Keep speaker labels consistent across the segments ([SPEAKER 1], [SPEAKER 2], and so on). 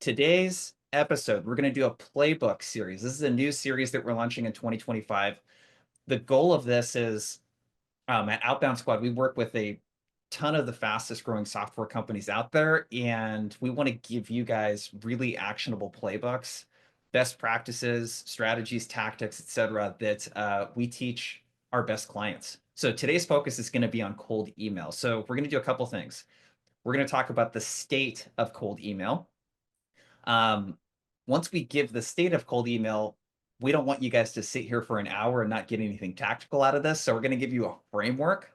[SPEAKER 1] Today's episode, we're going to do a playbook series. This is a new series that we're launching in 2025. The goal of this is at Outbound Squad, we work with a ton of the fastest growing software companies out there, and we want to give you guys really actionable playbooks, best practices, strategies, tactics, etc., that we teach our best clients. So today's focus is going to be on cold email. So we're going to do a couple things. We're going to talk about the state of cold email. Once we give the state of cold email, we don't want you guys to sit here for an hour and not get anything tactical out of this. So we're going to give you a framework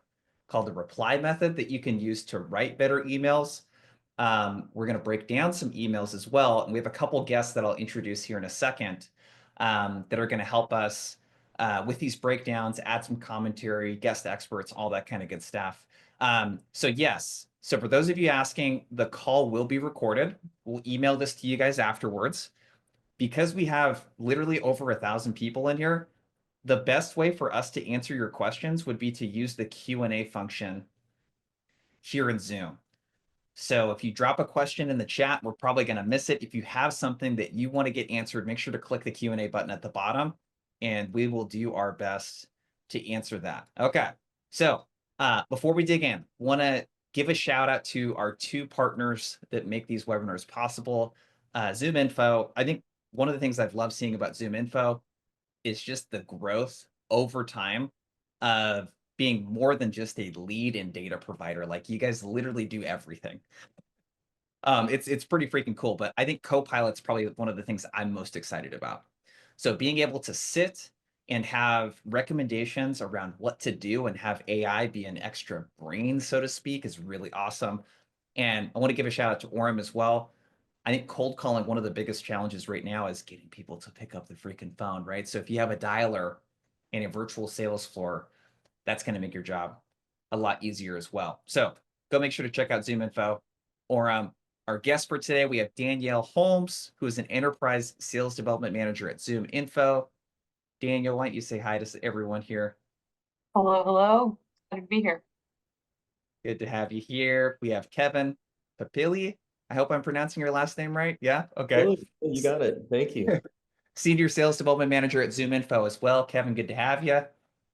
[SPEAKER 1] called the reply method that you can use to write better emails. We're going to break down some emails as well. And we have a couple guests that I'll introduce here in a second that are going to help us with these breakdowns, add some commentary, guest experts, all that kind of good stuff. So for those of you asking, the call will be recorded. We'll email this to you guys afterwards. Because we have literally over 1,000 people in here, the best way for us to answer your questions would be to use the Q&A function here in Zoom. So if you drop a question in the chat, we're probably going to miss it. If you have something that you want to get answered, make sure to click the Q&A button at the bottom, and we will do our best to answer that. Okay, so before we dig in, want to give a shout out to our two partners that make these webinars possible. Zoom Info. I think one of the things I've loved seeing about Zoom Info is just the growth over time of being more than just a lead and data provider. Like, you guys literally do everything. It's pretty freaking cool, but I think Copilot's probably one of the things I'm most excited about. So being able to sit and have recommendations around what to do and have AI be an extra brain, so to speak, is really awesome. And I want to give a shout out to Orem as well. I think cold calling, one of the biggest challenges right now is getting people to pick up the freaking phone, right? So if you have a dialer and a virtual sales floor, that's going to make your job a lot easier as well. So go make sure to check out Zoom Info. Or our guest for today, we have Danielle Holmes, who is an enterprise sales development manager at Zoom Info. Daniel, why don't you say hi to everyone here?
[SPEAKER 2] Hello, hello. Glad to be here.
[SPEAKER 1] Good to have you here. We have Kevin Papili. I hope I'm pronouncing your last name right. Yeah. Okay.
[SPEAKER 3] Really? You got it. Thank you.
[SPEAKER 1] Senior Sales Development Manager at Zoom Info as well. Kevin, good to have you.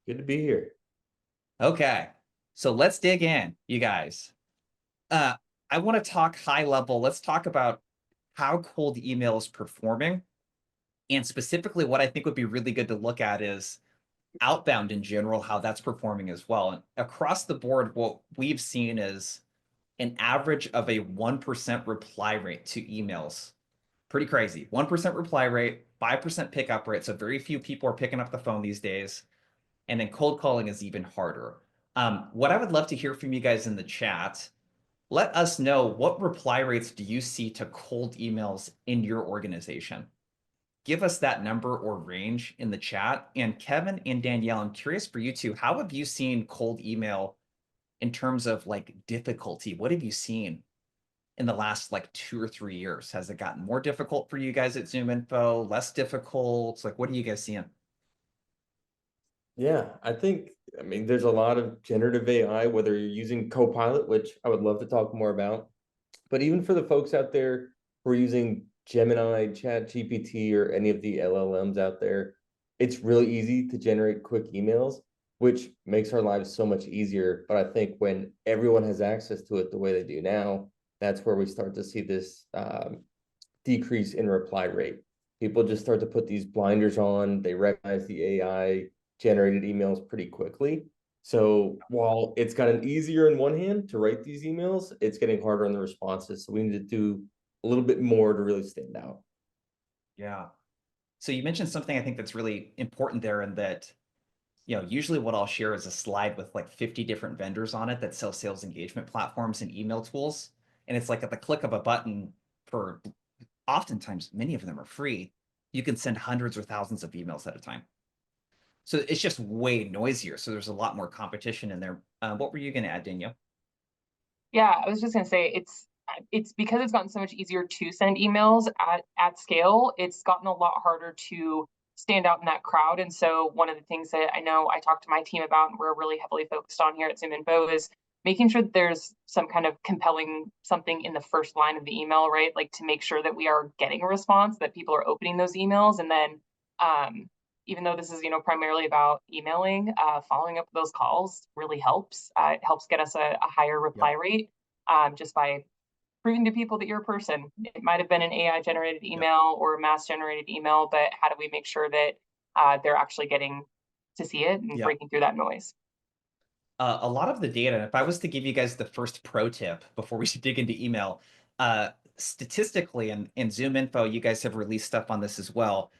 [SPEAKER 3] Good to be here.
[SPEAKER 1] Okay, so let's dig in, you guys. I want to talk high level. Let's talk about how cold email is performing. And specifically, what I think would be really good to look at is outbound in general, how that's performing as well. And across the board, what we've seen is an average of a 1% reply rate to emails. Pretty crazy. 1% reply rate, 5% pickup rate. So very few people are picking up the phone these days. And then cold calling is even harder. What I would love to hear from you guys in the chat, let us know, what reply rates do you see to cold emails in your organization? Give us that number or range in the chat. And Kevin and Danielle, I'm curious for you two, how have you seen cold email in terms of like difficulty? What have you seen in the last like 2 or 3 years? Has it gotten more difficult for you guys at Zoom Info, less difficult? Like, what are you guys seeing?
[SPEAKER 3] Yeah, I mean, there's a lot of generative AI, whether you're using Copilot, which I would love to talk more about, but even for the folks out there who are using Gemini, Chat GPT, or any of the LLMs out there, it's really easy to generate quick emails, which makes our lives so much easier. But I think when everyone has access to it the way they do now, that's where we start to see this decrease in reply rate. People just start to put these blinders on. They recognize the AI generated emails pretty quickly. So while it's gotten easier in one hand to write these emails, it's getting harder on the responses. So we need to do a little bit more to really stand out.
[SPEAKER 1] Yeah. So you mentioned something I think that's really important there, in that, usually what I'll share is a slide with like 50 different vendors on it that sell sales engagement platforms and email tools. And it's like at the click of a button, for oftentimes many of them are free, you can send hundreds or thousands of emails at a time. So it's just way noisier. So there's a lot more competition in there. What were you going to add, Danielle?
[SPEAKER 2] Yeah, I was just gonna say it's because it's gotten so much easier to send emails at scale. It's gotten a lot harder to stand out in that crowd. And so one of the things that I know I talked to my team about and we're really heavily focused on here at Zoom Info is making sure that there's some kind of compelling something in the first line of the email, right? Like to make sure that we are getting a response, that people are opening those emails. And then even though this is, primarily about emailing, following up with those calls really helps. It helps get us a higher reply rate just by proving to people that you're a person. It might have been an AI generated email or a mass generated email, but how do we make sure that they're actually getting to see it and breaking through that noise?
[SPEAKER 1] A lot of the data, if I was to give you guys the first pro tip before we should dig into email, statistically, and in Zoom Info, you guys have released stuff on this as well.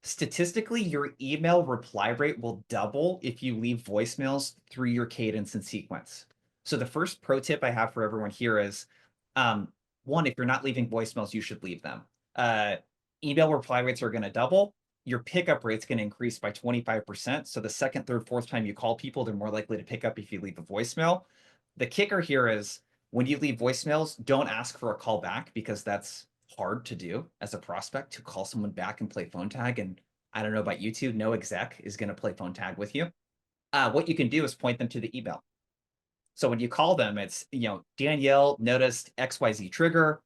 [SPEAKER 1] Statistically, your email reply rate will double if you leave voicemails through your cadence and sequence. So the first pro tip I have for everyone here is, one, if you're not leaving voicemails, you should leave them. Email reply rates are going to double. Your pickup rate's going to increase by 25%. So the second, third, fourth time you call people, they're more likely to pick up if you leave a voicemail. The kicker here is when you leave voicemails, don't ask for a call back because that's hard to do as a prospect to call someone back and play phone tag. And I don't know about you two, no exec is going to play phone tag with you. What you can do is point them to the email. So when you call them, it's, Danielle noticed XYZ trigger.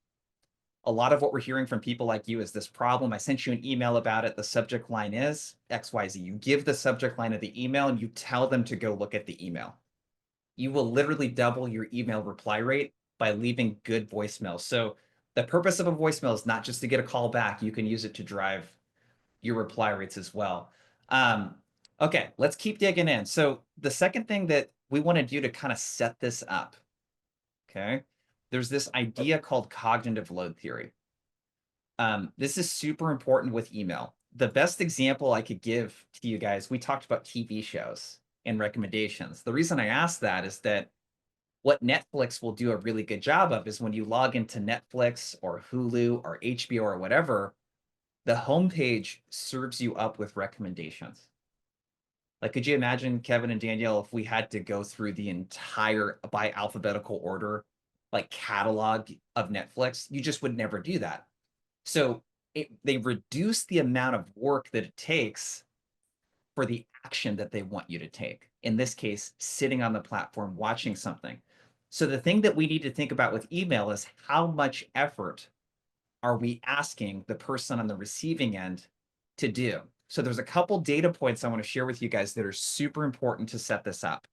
[SPEAKER 1] A lot of what we're hearing from people like you is this problem. I sent you an email about it. The subject line is XYZ. You give the subject line of the email and you tell them to go look at the email. You will literally double your email reply rate by leaving good voicemails. So the purpose of a voicemail is not just to get a call back. You can use it to drive your reply rates as well. Okay, let's keep digging in. So the second thing that we want to do to kind of set this up, okay, there's this idea called cognitive load theory. This is super important with email. The best example I could give to you guys, we talked about TV shows and recommendations. The reason I asked that is that what Netflix will do a really good job of is when you log into Netflix or Hulu or HBO or whatever, the homepage serves you up with recommendations. Like, could you imagine, Kevin and Danielle, if we had to go through the entire by alphabetical order, like catalog of Netflix? You just would never do that. So they reduce the amount of work that it takes for the action that they want you to take. In this case, sitting on the platform, watching something. So the thing that we need to think about with email is how much effort are we asking the person on the receiving end to do? So there's a couple data points I want to share with you guys that are super important to set this up.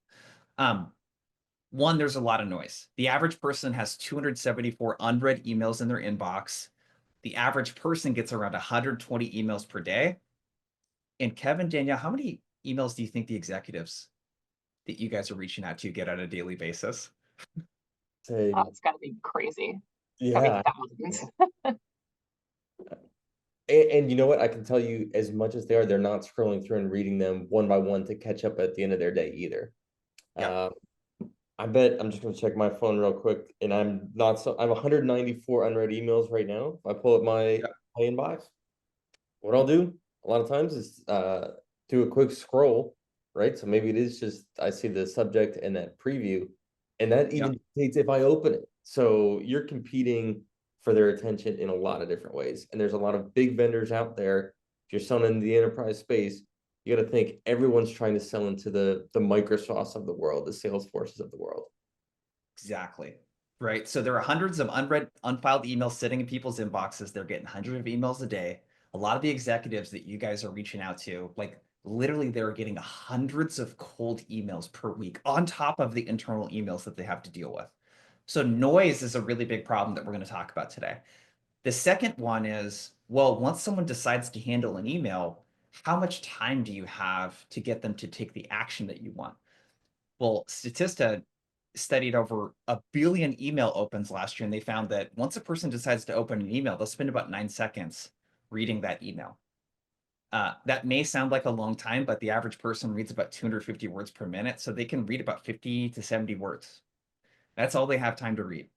[SPEAKER 1] One, there's a lot of noise. The average person has 274 unread emails in their inbox. The average person gets around 120 emails per day. And Kevin, Danielle, how many emails do you think the executives that you guys are reaching out to get on a daily basis?
[SPEAKER 3] Say,
[SPEAKER 2] Oh, it's got to be crazy.
[SPEAKER 3] yeah.
[SPEAKER 2] Thousands.
[SPEAKER 3] And you know what? I can tell you, as much as they're not scrolling through and reading them one by one to catch up at the end of their day either.
[SPEAKER 1] Yeah.
[SPEAKER 3] I bet I'm just going to check my phone real quick, and I'm not so. I have 194 unread emails right now. If I pull up my inbox, what I'll do a lot of times is do a quick scroll, right? So maybe it is just I see the subject and that preview, and that even dictates if I open it. So you're competing for their attention in a lot of different ways, and there's a lot of big vendors out there. If you're selling in the enterprise space, you got to think everyone's trying to sell into the Microsofts of the world, the Salesforces of the world.
[SPEAKER 1] Exactly. Right. So there are hundreds of unread, unfiled emails sitting in people's inboxes. They're getting hundreds of emails a day. A lot of the executives that you guys are reaching out to, like literally they're getting hundreds of cold emails per week on top of the internal emails that they have to deal with. So noise is a really big problem that we're going to talk about today. The second one is, well, once someone decides to handle an email, how much time do you have to get them to take the action that you want? Well, Statista studied over 1 billion email opens last year, and they found that once a person decides to open an email, they'll spend about 9 seconds reading that email. That may sound like a long time, but the average person reads about 250 words per minute, so they can read about 50 to 70 words. That's all they have time to read.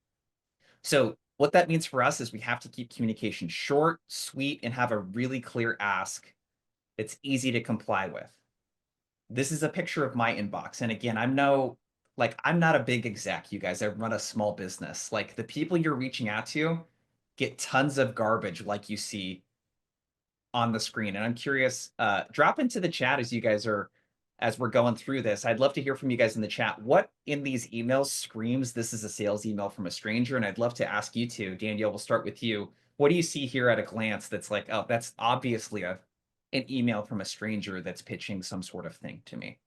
[SPEAKER 1] So what that means for us is we have to keep communication short, sweet, and have a really clear ask that's easy to comply with. This is a picture of my inbox. And again, I'm not a big exec, you guys. I run a small business. Like the people you're reaching out to get tons of garbage like you see on the screen. And I'm curious, drop into the chat as you guys are as we're going through this, I'd love to hear from you guys in the chat. What in these emails screams this is a sales email from a stranger? And I'd love to ask you too. Danielle, we'll start with you. What do you see here at a glance that's like, oh, that's obviously an email from a stranger that's pitching some sort of thing to me?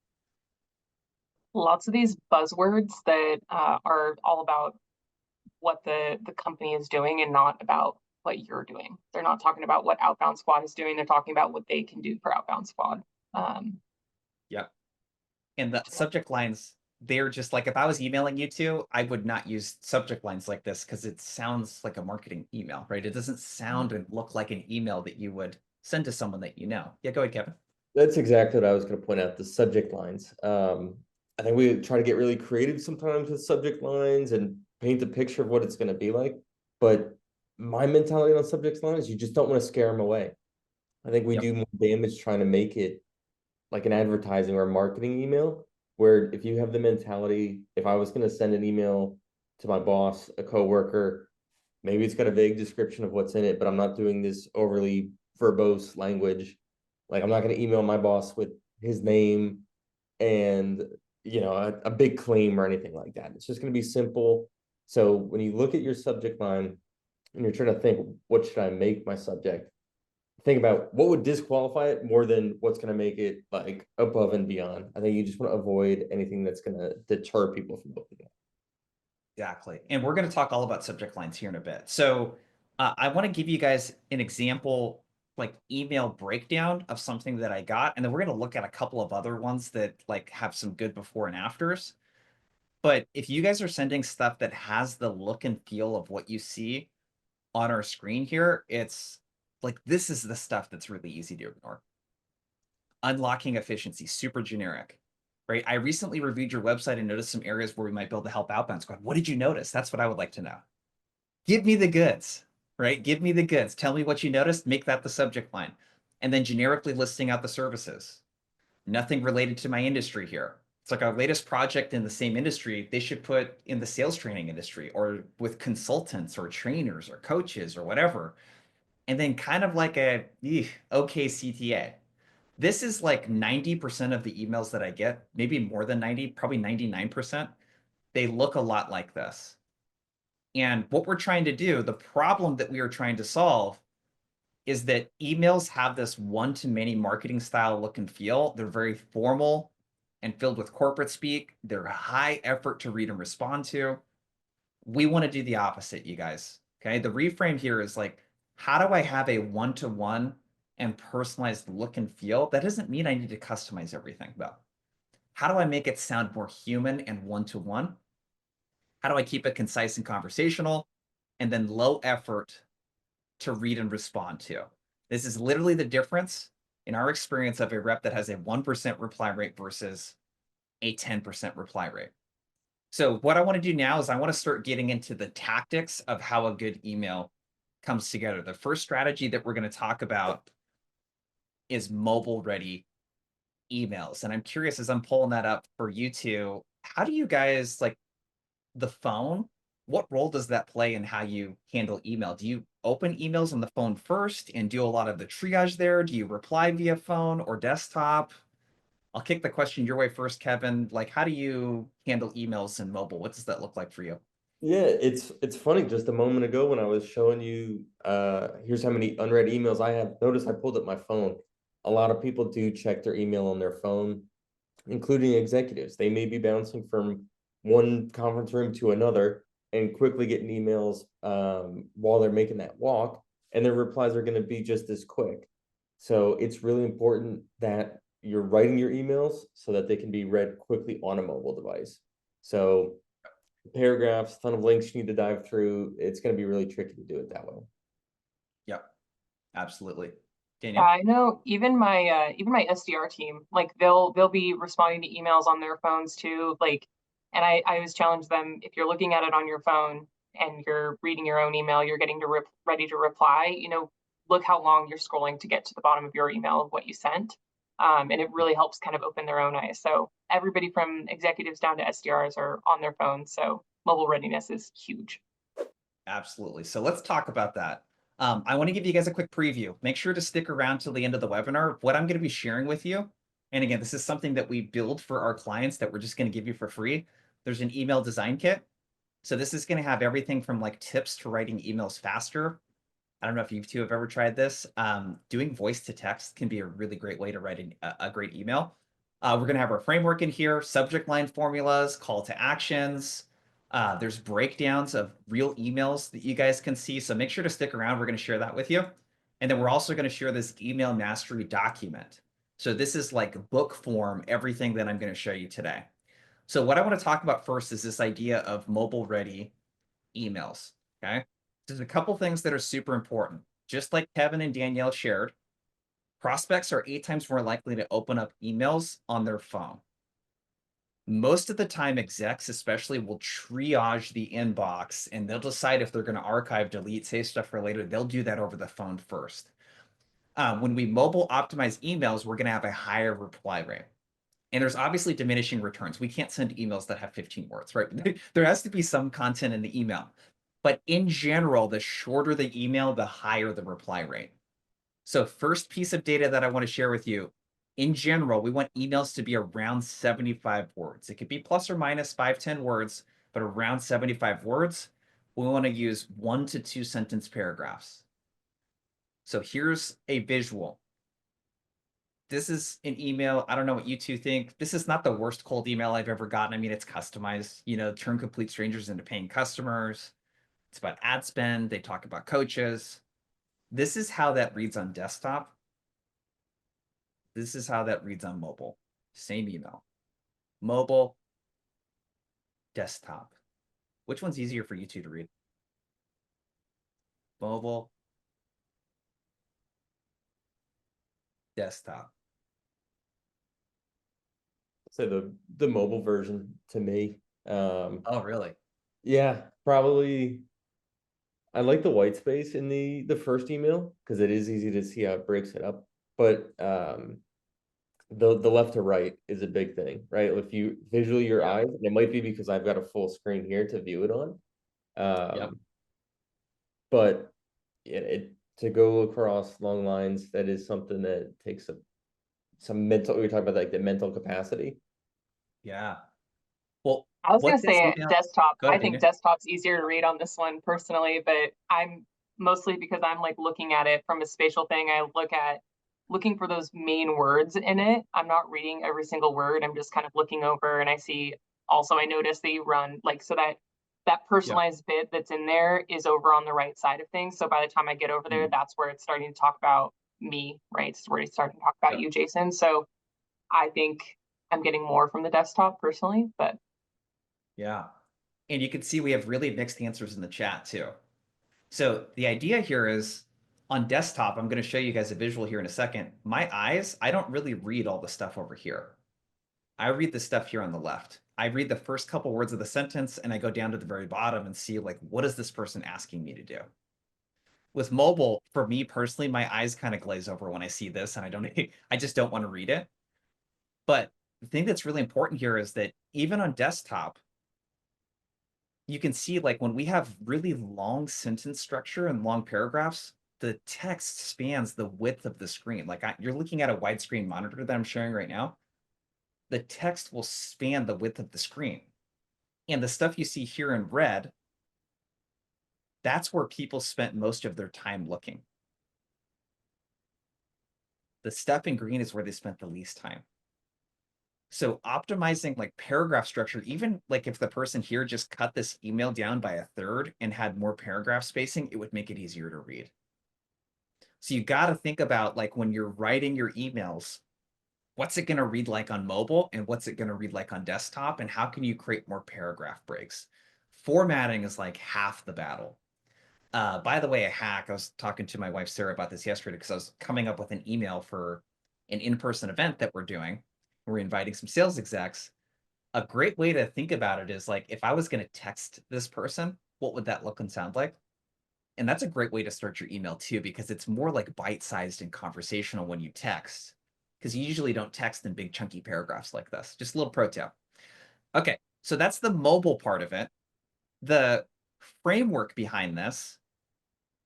[SPEAKER 2] Lots of these buzzwords that are all about what the company is doing and not about what you're doing. They're not talking about what Outbound Squad is doing. They're talking about what they can do for Outbound Squad.
[SPEAKER 1] Yep. And the subject lines, they're just like, if I was emailing you two, I would not use subject lines like this because it sounds like a marketing email, right? It doesn't sound and look like an email that you would send to someone that you know. Yeah, go ahead, Kevin.
[SPEAKER 3] That's exactly what I was going to point out, the subject lines. I think we try to get really creative sometimes with subject lines and paint a picture of what it's going to be like. But my mentality on subject lines, you just don't want to scare them away. I think we
[SPEAKER 1] Yep.
[SPEAKER 3] do more damage trying to make it like an advertising or a marketing email, where if you have the mentality, if I was going to send an email to my boss, a coworker, maybe it's got a vague description of what's in it, but I'm not doing this overly verbose language. Like I'm not going to email my boss with his name and a big claim or anything like that. It's just going to be simple. So when you look at your subject line and you're trying to think, what should I make my subject? Think about what would disqualify it more than what's going to make it like above and beyond. I think you just want to avoid anything that's going to deter people from looking at it.
[SPEAKER 1] Exactly. And we're going to talk all about subject lines here in a bit. So I want to give you guys an example, like email breakdown of something that I got. And then we're going to look at a couple of other ones that like have some good before and afters. But if you guys are sending stuff that has the look and feel of what you see on our screen here, it's like, this is the stuff that's really easy to ignore. Unlocking efficiency, super generic. Right? I recently reviewed your website and noticed some areas where we might be able to help Outbound Squad. What did you notice? That's what I would like to know. Give me the goods, right? Give me the goods. Tell me what you noticed. Make that the subject line. And then generically listing out the services. Nothing related to my industry here. It's like our latest project in the same industry, they should put in the sales training industry or with consultants or trainers or coaches or whatever. And then kind of like a okay CTA. This is like 90% of the emails that I get, maybe more than 90, probably 99%. They look a lot like this. And what we're trying to do, the problem that we are trying to solve is that emails have this one-to-many marketing style look and feel. They're very formal and filled with corporate speak. They're high effort to read and respond to. We want to do the opposite, you guys. Okay. The reframe here is like, how do I have a one-to-one and personalized look and feel? That doesn't mean I need to customize everything, though. How do I make it sound more human and one-to-one? How do I keep it concise and conversational? And then low effort to read and respond to. This is literally the difference in our experience of a rep that has a 1% reply rate versus a 10% reply rate. So what I want to do now is I want to start getting into the tactics of how a good email comes together. The first strategy that we're going to talk about is mobile ready emails. And I'm curious, as I'm pulling that up for you two, how do you guys like the phone? What role does that play in how you handle email? Do you open emails on the phone first and do a lot of the triage there? Do you reply via phone or desktop? I'll kick the question your way first, Kevin. Like, how do you handle emails in mobile? What does that look like for you?
[SPEAKER 3] Yeah, it's funny. Just a moment ago when I was showing you, here's how many unread emails I have. Notice I pulled up my phone. A lot of people do check their email on their phone, including executives. They may be bouncing from one conference room to another and quickly getting emails while they're making that walk, and their replies are going to be just as quick. So it's really important that you're writing your emails so that they can be read quickly on a mobile device. So paragraphs, ton of links you need to dive through. It's going to be really tricky to do it that way.
[SPEAKER 1] Yep, absolutely.
[SPEAKER 2] Yeah,
[SPEAKER 1] Daniel?
[SPEAKER 2] I know even my SDR team, like they'll be responding to emails on their phones too. Like, and I always challenge them, if you're looking at it on your phone and you're reading your own email, you're getting to ready to reply, look how long you're scrolling to get to the bottom of your email of what you sent. And it really helps kind of open their own eyes. So everybody from executives down to SDRs are on their phones. So mobile readiness is huge.
[SPEAKER 1] Absolutely. So let's talk about that. I want to give you guys a quick preview. Make sure to stick around till the end of the webinar. What I'm going to be sharing with you and again, this is something that we build for our clients that we're just going to give you for free. There's an email design kit. So this is going to have everything from like tips to writing emails faster. I don't know if you two have ever tried this. Doing voice to text can be a really great way to write a great email. We're going to have our framework in here, subject line formulas, call to actions. There's breakdowns of real emails that you guys can see. So make sure to stick around. We're going to share that with you. And then we're also going to share this email mastery document. So this is like book form, everything that I'm going to show you today. So what I want to talk about first is this idea of mobile ready emails. Okay. There's a couple things that are super important. Just like Kevin and Danielle shared, prospects are 8 times more likely to open up emails on their phone. Most of the time, execs especially will triage the inbox and they'll decide if they're going to archive, delete, save stuff for later. They'll do that over the phone first. When we mobile optimize emails, we're going to have a higher reply rate. And there's obviously diminishing returns. We can't send emails that have 15 words, right? There has to be some content in the email. But in general, the shorter the email, the higher the reply rate. So first piece of data that I want to share with you, in general, we want emails to be around 75 words. It could be plus or minus 5, 10 words, but around 75 words. We want to use 1 to 2 sentence paragraphs. So here's a visual. This is an email. I don't know what you two think. This is not the worst cold email I've ever gotten. I mean, it's customized, turn complete strangers into paying customers. It's about ad spend. They talk about coaches. This is how that reads on desktop. This is how that reads on mobile. Same email. Mobile, desktop. Which one's easier for you two to read? Mobile, desktop.
[SPEAKER 3] Say the mobile version to me.
[SPEAKER 1] Oh, really?
[SPEAKER 3] Yeah, probably. I like the white space in the first email because it is easy to see how it breaks it up. But the left to right is a big thing, right? If you visually your eyes, and it might be because I've got a full screen here to view it on.
[SPEAKER 1] Yep.
[SPEAKER 3] But to go across long lines, that is something that takes some mental. You're talking about like the mental capacity.
[SPEAKER 1] Yeah. Well,
[SPEAKER 2] I was gonna
[SPEAKER 1] what this
[SPEAKER 2] say
[SPEAKER 1] email?
[SPEAKER 2] desktop.
[SPEAKER 1] Go
[SPEAKER 2] I
[SPEAKER 1] ahead,
[SPEAKER 2] think
[SPEAKER 1] Dana.
[SPEAKER 2] desktop's easier to read on this one personally, but I'm mostly because I'm like looking at it from a spatial thing. I looking for those main words in it. I'm not reading every single word. I'm just kind of looking over and I see also I notice that you run like so that
[SPEAKER 1] Yep.
[SPEAKER 2] personalized bit that's in there is over on the right side of things. So by the time I get over there, that's where it's starting to talk about me, right? It's where it's starting to talk about
[SPEAKER 1] Yep.
[SPEAKER 2] you, Jason. So I think I'm getting more from the desktop personally, but
[SPEAKER 1] Yeah. And you can see we have really mixed answers in the chat too. So the idea here is on desktop, I'm going to show you guys a visual here in a second. My eyes, I don't really read all the stuff over here. I read the stuff here on the left. I read the first couple words of the sentence and I go down to the very bottom and see like, what is this person asking me to do? With mobile, for me personally, my eyes kind of glaze over when I see this and I just don't want to read it. But the thing that's really important here is that even on desktop, you can see like when we have really long sentence structure and long paragraphs, the text spans the width of the screen. Like you're looking at a widescreen monitor that I'm showing right now. The text will span the width of the screen. And the stuff you see here in red, that's where people spent most of their time looking. The stuff in green is where they spent the least time. So optimizing like paragraph structure, even like if the person here just cut this email down by a third and had more paragraph spacing, it would make it easier to read. So you got to think about like when you're writing your emails, what's it going to read like on mobile and what's it going to read like on desktop? And how can you create more paragraph breaks? Formatting is like half the battle. By the way, a hack, I was talking to my wife, Sarah, about this yesterday because I was coming up with an email for an in-person event that we're doing. We're inviting some sales execs. A great way to think about it is like, if I was going to text this person, what would that look and sound like? And that's a great way to start your email too, because it's more like bite-sized and conversational when you text, because you usually don't text in big chunky paragraphs like this. Just a little pro tip. Okay, so that's the mobile part of it. The framework behind this,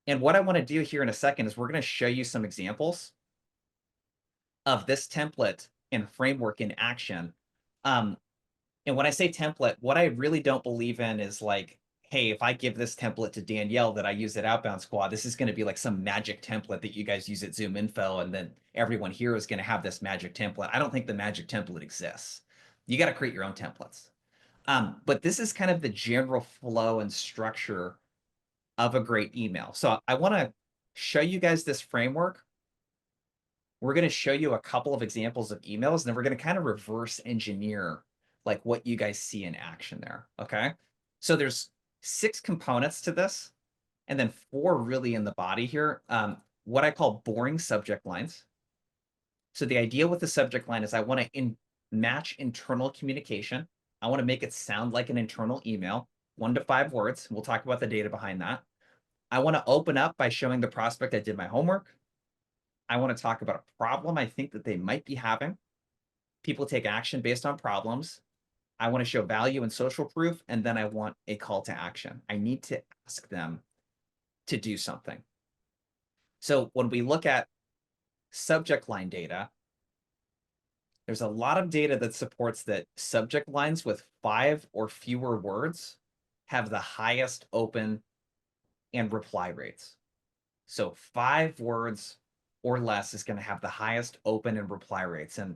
[SPEAKER 1] and what I want to do here in a second is we're going to show you some examples of this template and framework in action. And when I say template, what I really don't believe in is like, hey, if I give this template to Danielle that I use at Outbound Squad, this is going to be like some magic template that you guys use at Zoom Info, and then everyone here is going to have this magic template. I don't think the magic template exists. You got to create your own templates. But this is kind of the general flow and structure of a great email. So I want to show you guys this framework. We're going to show you a couple of examples of emails, and then we're going to kind of reverse engineer like what you guys see in action there. Okay. So there's 6 components to this, and then 4 really in the body here. What I call boring subject lines. So the idea with the subject line is I want to match internal communication. I want to make it sound like an internal email, 1 to 5 words. We'll talk about the data behind that. I want to open up by showing the prospect I did my homework. I want to talk about a problem I think that they might be having. People take action based on problems. I want to show value and social proof, and then I want a call to action. I need to ask them to do something. So when we look at subject line data, there's a lot of data that supports that subject lines with 5 or fewer words have the highest open and reply rates. So 5 words or less is going to have the highest open and reply rates. And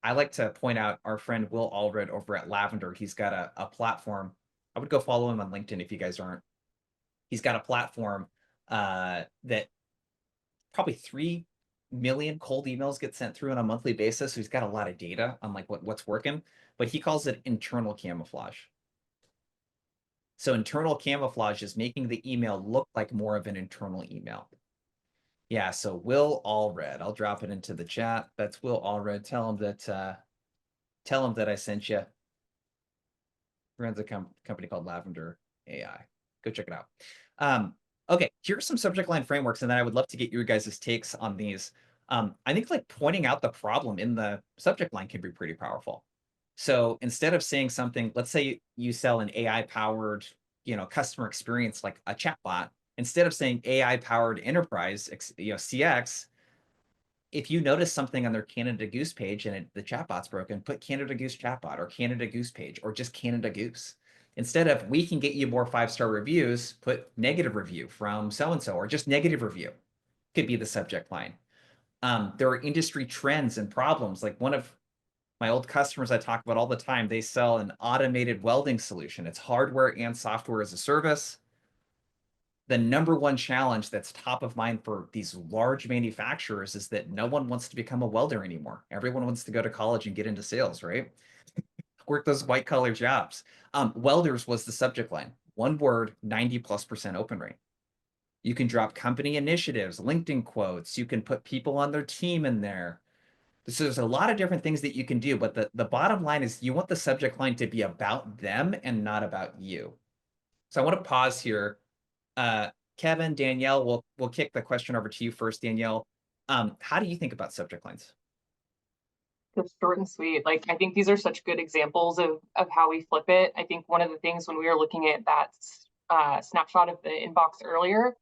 [SPEAKER 1] I like to point out our friend Will Allred over at Lavender. He's got a platform. I would go follow him on LinkedIn if you guys aren't. He's got a platform that probably 3 million cold emails get sent through on a monthly basis. So he's got a lot of data on like what's working, but he calls it internal camouflage. So internal camouflage is making the email look like more of an internal email. Yeah, so Will Allred, I'll drop it into the chat. That's Will Allred. Tell him that I sent you. Runs a company called Lavender AI. Go check it out. Okay, here's some subject line frameworks, and then I would love to get your guys' takes on these. I think like pointing out the problem in the subject line can be pretty powerful. So instead of saying something, let's say you sell an AI-powered, customer experience like a chatbot. Instead of saying AI-powered enterprise, CX, if you notice something on their Canada Goose page and the chatbot's broken, put Canada Goose chatbot or Canada Goose page or just Canada Goose. Instead of we can get you more 5-star reviews, put negative review from so-and-so or just negative review could be the subject line. There are industry trends and problems. Like one of my old customers I talk about all the time, they sell an automated welding solution. It's hardware and software as a service. The number one challenge that's top of mind for these large manufacturers is that no one wants to become a welder anymore. Everyone wants to go to college and get into sales, right? Work those white collar jobs. Welders was the subject line. 1 word, 90+% open rate. You can drop company initiatives, LinkedIn quotes. You can put people on their team in there. So there's a lot of different things that you can do, but the bottom line is you want the subject line to be about them and not about you. So I want to pause here. Kevin, Danielle, we'll kick the question over to you first, Danielle. How do you think about subject lines?
[SPEAKER 2] It's short and sweet. Like, I think these are such good examples of how we flip it. I think one of the things when we were looking at that snapshot of the inbox earlier,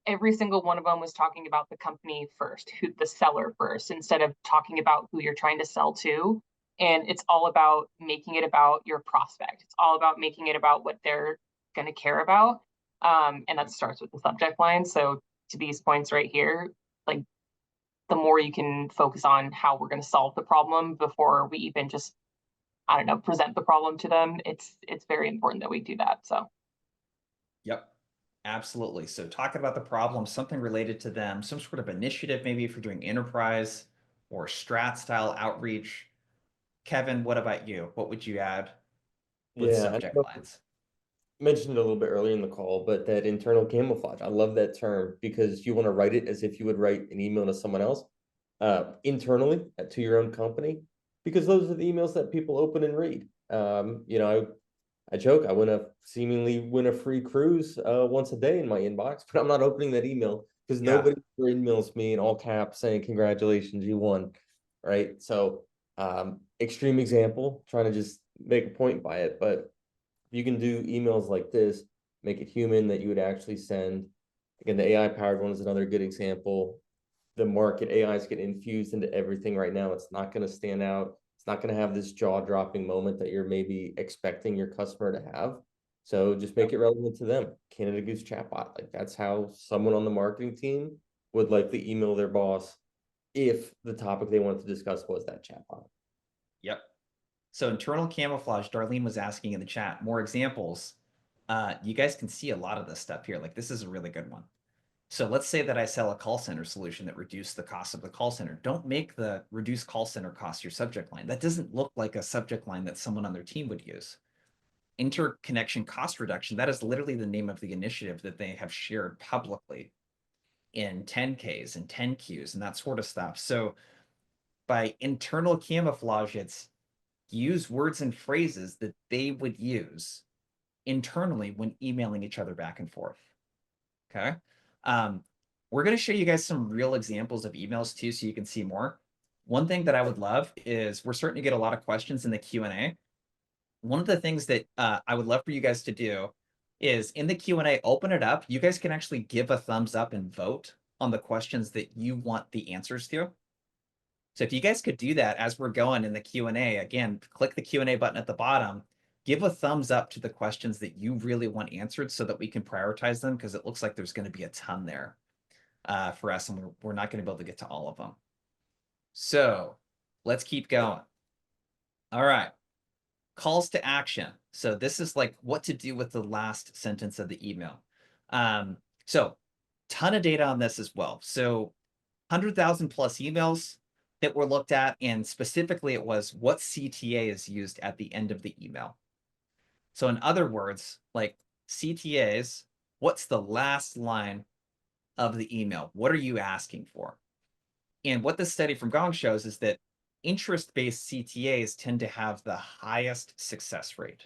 [SPEAKER 2] every single one of them was talking about the company first, the seller first, instead of talking about who you're trying to sell to. And it's all about making it about your prospect. It's all about making it about what they're going to care about. And that starts with the subject line. So to these points right here, like the more you can focus on how we're going to solve the problem before we even just, I don't know, present the problem to them, it's very important that we do that. So
[SPEAKER 1] Yep, absolutely. So talking about the problem, something related to them, some sort of initiative, maybe if you're doing enterprise or strat style outreach. Kevin, what about you? What would you add with
[SPEAKER 3] Yeah,
[SPEAKER 1] subject lines?
[SPEAKER 3] mentioned it a little bit earlier in the call, but that internal camouflage, I love that term because you want to write it as if you would write an email to someone else internally to your own company, because those are the emails that people open and read. I joke, I seemingly win a free cruise once a day in my inbox, but I'm not opening that email because nobody emails me in all caps saying, congratulations, you won. Right. So extreme example, trying to just make a point by it, but you can do emails like this, make it human that you would actually send. Again, the AI powered one is another good example. the market, AI is getting infused into everything right now. It's not going to stand out. It's not going to have this jaw-dropping moment that you're maybe expecting your customer to have. So just make it relevant to them. Canada Goose chatbot. Like that's how someone on the marketing team would likely email their boss if the topic they wanted to discuss was that chatbot.
[SPEAKER 1] Yep. So internal camouflage, Darlene was asking in the chat, more examples. You guys can see a lot of this stuff here. Like this is a really good one. So let's say that I sell a call center solution that reduces the cost of the call center. Don't make the reduce call center cost your subject line. That doesn't look like a subject line that someone on their team would use. Interconnection cost reduction, that is literally the name of the initiative that they have shared publicly in 10Ks and 10Qs and that sort of stuff. So by internal camouflage, it's use words and phrases that they would use internally when emailing each other back and forth. Okay. We're going to show you guys some real examples of emails too, so you can see more. One thing that I would love is we're starting to get a lot of questions in the Q&A. One of the things that I would love for you guys to do is in the Q&A, open it up. You guys can actually give a thumbs up and vote on the questions that you want the answers to. So if you guys could do that as we're going in the Q&A, again, click the Q&A button at the bottom, give a thumbs up to the questions that you really want answered so that we can prioritize them, because it looks like there's going to be a ton there for us, and we're not going to be able to get to all of them. So let's keep going. All right. Calls to action. So this is like what to do with the last sentence of the email. So ton of data on this as well. So 100,000 plus emails that were looked at, and specifically it was what CTA is used at the end of the email. So in other words, like CTAs, what's the last line of the email? What are you asking for? And what this study from Gong shows is that interest-based CTAs tend to have the highest success rate.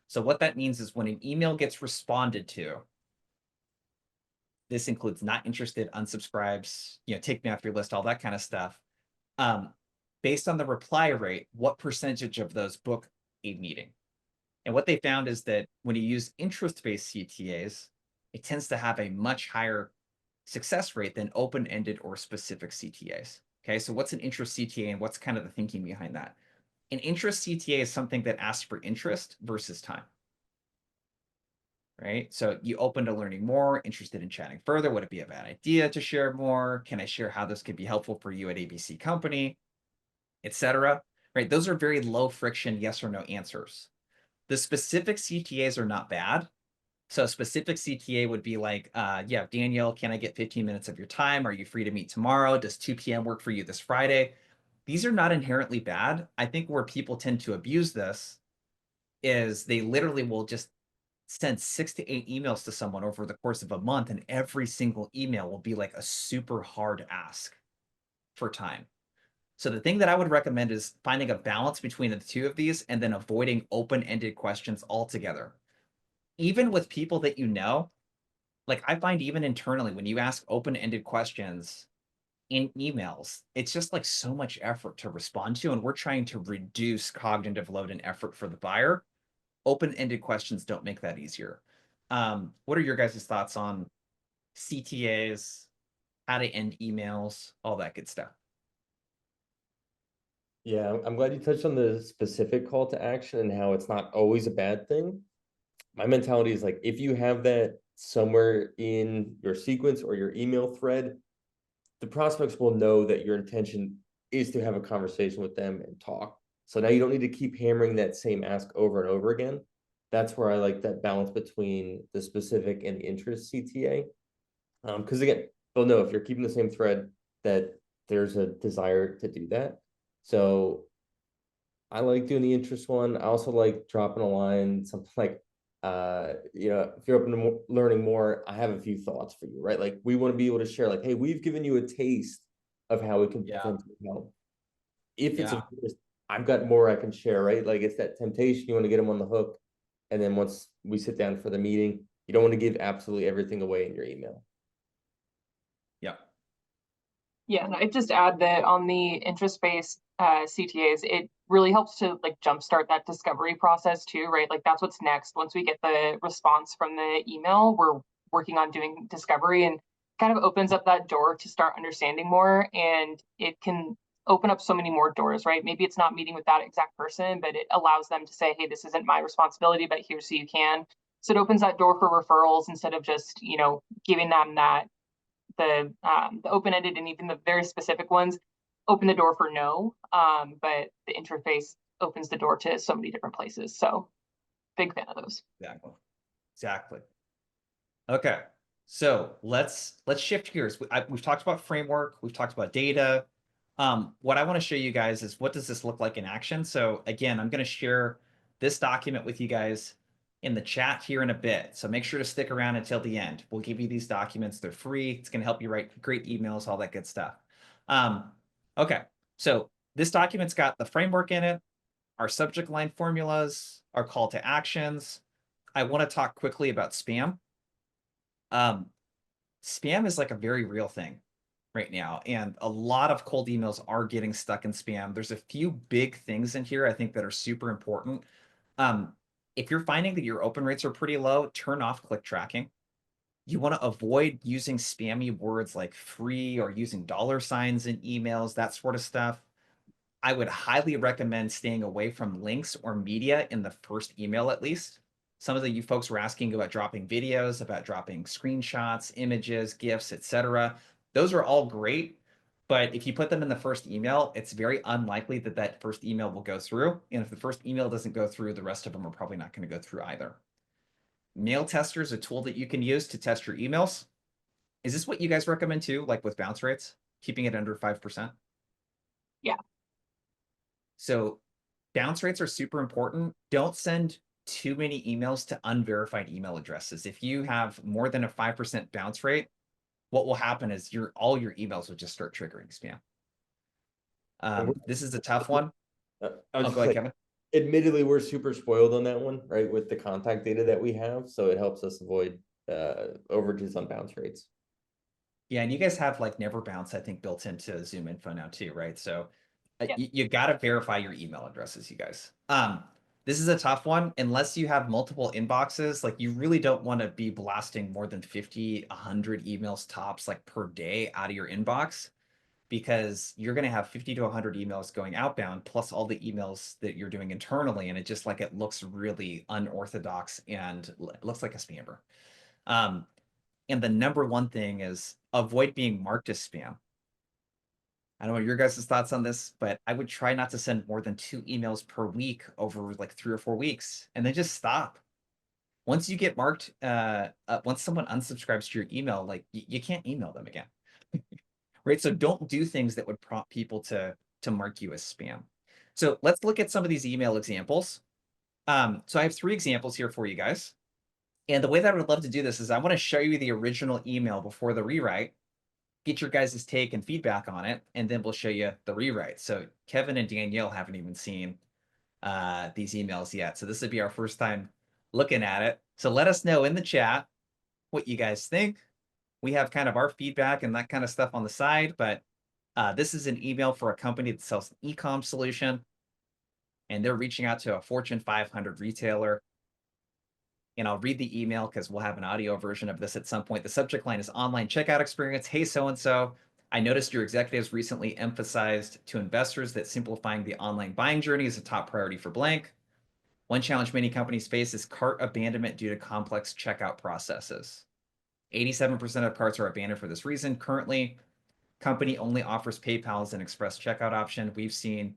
[SPEAKER 1] So what that means is when an email gets responded to, this includes not interested, unsubscribes, take me off your list, all that kind of stuff. Based on the reply rate, what percentage of those book a meeting? And what they found is that when you use interest-based CTAs, it tends to have a much higher success rate than open-ended or specific CTAs. Okay, so what's an interest CTA and what's kind of the thinking behind that? An interest CTA is something that asks for interest versus time. Right? So you open to learning more, interested in chatting further. Would it be a bad idea to share more? Can I share how this could be helpful for you at ABC Company, etc.? Right? Those are very low friction yes or no answers. The specific CTAs are not bad. So a specific CTA would be like, yeah, Daniel, can I get 15 minutes of your time? Are you free to meet tomorrow? Does 2 p.m. work for you this Friday? These are not inherently bad. I think where people tend to abuse this is they literally will just send 6 to 8 emails to someone over the course of a month, and every single email will be like a super hard ask for time. So the thing that I would recommend is finding a balance between the two of these and then avoiding open-ended questions altogether. Even with people that you know, like I find even internally, when you ask open-ended questions in emails, it's just like so much effort to respond to, and we're trying to reduce cognitive load and effort for the buyer. Open-ended questions don't make that easier. What are your guys' thoughts on CTAs, how to end emails, all that good stuff?
[SPEAKER 3] Yeah, I'm glad you touched on the specific call to action and how it's not always a bad thing. My mentality is like, if you have that somewhere in your sequence or your email thread, the prospects will know that your intention is to have a conversation with them and talk. So now you don't need to keep hammering that same ask over and over again. That's where I like that balance between the specific and the interest CTA. Because again, they'll know if you're keeping the same thread that there's a desire to do that. So I like doing the interest one. I also like dropping a line, something like, if you're open to learning more, I have a few thoughts for you, right? Like we want to be able to share, like, hey, we've given you a taste of how we can potentially help. If it's I've got more I can share, right? Like it's that temptation, you want to get them on the hook. And then once we sit down for the meeting, you don't want to give absolutely everything away in your email.
[SPEAKER 2] Yeah, and I'd just add that on the interest-based CTAs, it really helps to like jumpstart that discovery process too, right? Like that's what's next. Once we get the response from the email, we're working on doing discovery. And kind of opens up that door to start understanding more, and it can open up so many more doors, right? Maybe it's not meeting with that exact person, but it allows them to say, hey, this isn't my responsibility, but here's so you can. So it opens that door for referrals instead of just, giving them that the open-ended and even the very specific ones open the door for no. But the interface opens the door to so many different places. So big fan of those.
[SPEAKER 1] Exactly. Okay. So let's shift gears. We've talked about framework. We've talked about data. What I want to show you guys is what does this look like in action? So again, I'm going to share this document with you guys in the chat here in a bit. So make sure to stick around until the end. We'll give you these documents. They're free. It's going to help you write great emails, all that good stuff. Okay. So this document's got the framework in it, our subject line formulas, our call to actions. I want to talk quickly about spam. Spam is like a very real thing right now, and a lot of cold emails are getting stuck in spam. There's a few big things in here I think that are super important. If you're finding that your open rates are pretty low, turn off click tracking. You want to avoid using spammy words like free or using $ in emails, that sort of stuff. I would highly recommend staying away from links or media in the first email at least. Some of you folks were asking about dropping videos, about dropping screenshots, images, GIFs, etc. Those are all great, but if you put them in the first email, it's very unlikely that that first email will go through. And if the first email doesn't go through, the rest of them are probably not going to go through either. Mail Tester is a tool that you can use to test your emails. Is this what you guys recommend too, like with bounce rates, keeping it under 5%?
[SPEAKER 2] Yeah.
[SPEAKER 1] So bounce rates are super important. Don't send too many emails to unverified email addresses. If you have more than a 5% bounce rate, what will happen is all your emails will just start triggering spam. This is a tough one.
[SPEAKER 3] I was
[SPEAKER 1] Go ahead,
[SPEAKER 3] like,
[SPEAKER 1] Kevin.
[SPEAKER 3] admittedly, we're super spoiled on that one, right? With the contact data that we have, so it helps us avoid overages on bounce rates.
[SPEAKER 1] Yeah, and you guys have like never bounce, I think, built into Zoom Info now too, right? So
[SPEAKER 2] Yeah.
[SPEAKER 1] you got to verify your email addresses, you guys. This is a tough one. Unless you have multiple inboxes, like you really don't want to be blasting more than 50, 100 emails tops like per day out of your inbox, because you're going to have 50 to 100 emails going outbound plus all the emails that you're doing internally. And it looks really unorthodox and it looks like a spammer. And the number one thing is avoid being marked as spam. I don't know your guys' thoughts on this, but I would try not to send more than 2 emails per week over like 3 or 4 weeks, and then just stop. Once you get marked, once someone unsubscribes to your email, like you can't email them again, right? So don't do things that would prompt people to mark you as spam. So let's look at some of these email examples. So I have 3 examples here for you guys. And the way that I would love to do this is I want to show you the original email before the rewrite, get your guys' take and feedback on it, and then we'll show you the rewrite. So Kevin and Danielle haven't even seen these emails yet. So this would be our first time looking at it. So let us know in the chat what you guys think. We have kind of our feedback and that kind of stuff on the side, but this is an email for a company that sells an e-com solution, and they're reaching out to a Fortune 500 retailer. And I'll read the email because we'll have an audio version of this at some point. The subject line is online checkout experience. Hey, so-and-so, I noticed your executives recently emphasized to investors that simplifying the online buying journey is a top priority for blank. One challenge many companies face is cart abandonment due to complex checkout processes. 87% of carts are abandoned for this reason. Currently, company only offers PayPal as an express checkout option. We've seen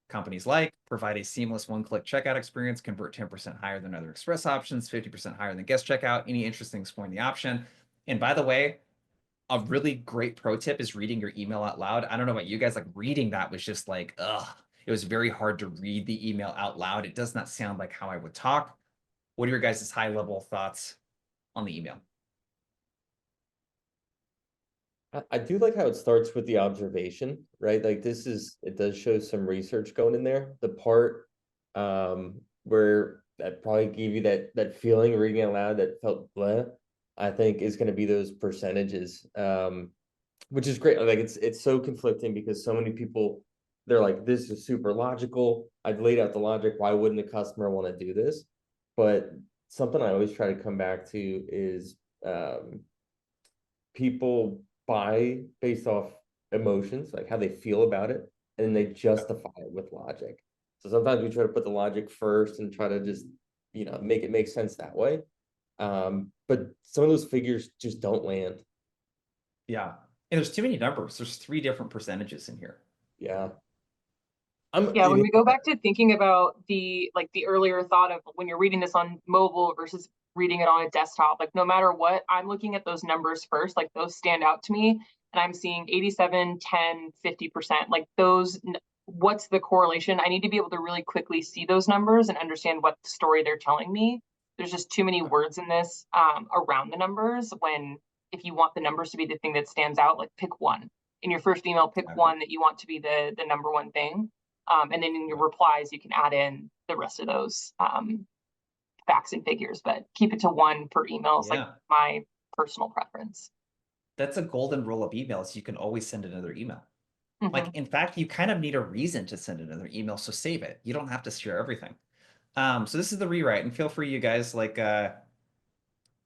[SPEAKER 1] companies like provide a seamless one-click checkout experience, convert 10% higher than other express options, 50% higher than guest checkout. Any interest in exploring the option? And by the way, a really great pro tip is reading your email out loud. I don't know about you guys, like reading that was just like, ugh. It was very hard to read the email out loud. It does not sound like how I would talk. What are your guys' high-level thoughts on the email?
[SPEAKER 3] I do like how it starts with the observation, right? Like it does show some research going in there. The part where that probably gave you that feeling reading it aloud that felt bleh, I think is going to be those percentages, which is great. Like it's so conflicting because so many people, they're like, this is super logical. I've laid out the logic. Why wouldn't a customer want to do this? But something I always try to come back to is people buy based off emotions, like how they feel about it, and then they justify it with logic. So sometimes we try to put the logic first and try to just, make it make sense that way. But some of those figures just don't land.
[SPEAKER 1] Yeah. And there's too many numbers. There's 3 different percentages in here.
[SPEAKER 3] Yeah.
[SPEAKER 2] Yeah, when we go back to thinking about the earlier thought of when you're reading this on mobile versus reading it on a desktop, like no matter what, I'm looking at those numbers first, like those stand out to me, and I'm seeing 87, 10, 50%, like those, what's the correlation? I need to be able to really quickly see those numbers and understand what story they're telling me. There's just too many words in this around the numbers when, if you want the numbers to be the thing that stands out, like pick one. In your first email, pick one that you want to be the number one thing. And then in your replies, you can add in the rest of those facts and figures, but keep it to one per email is like my personal preference.
[SPEAKER 1] That's a golden rule of emails. You can always send another email.
[SPEAKER 2] Mm-hmm.
[SPEAKER 1] Like, in fact, you kind of need a reason to send another email, so save it. You don't have to share everything. So this is the rewrite, and feel free, you guys, like,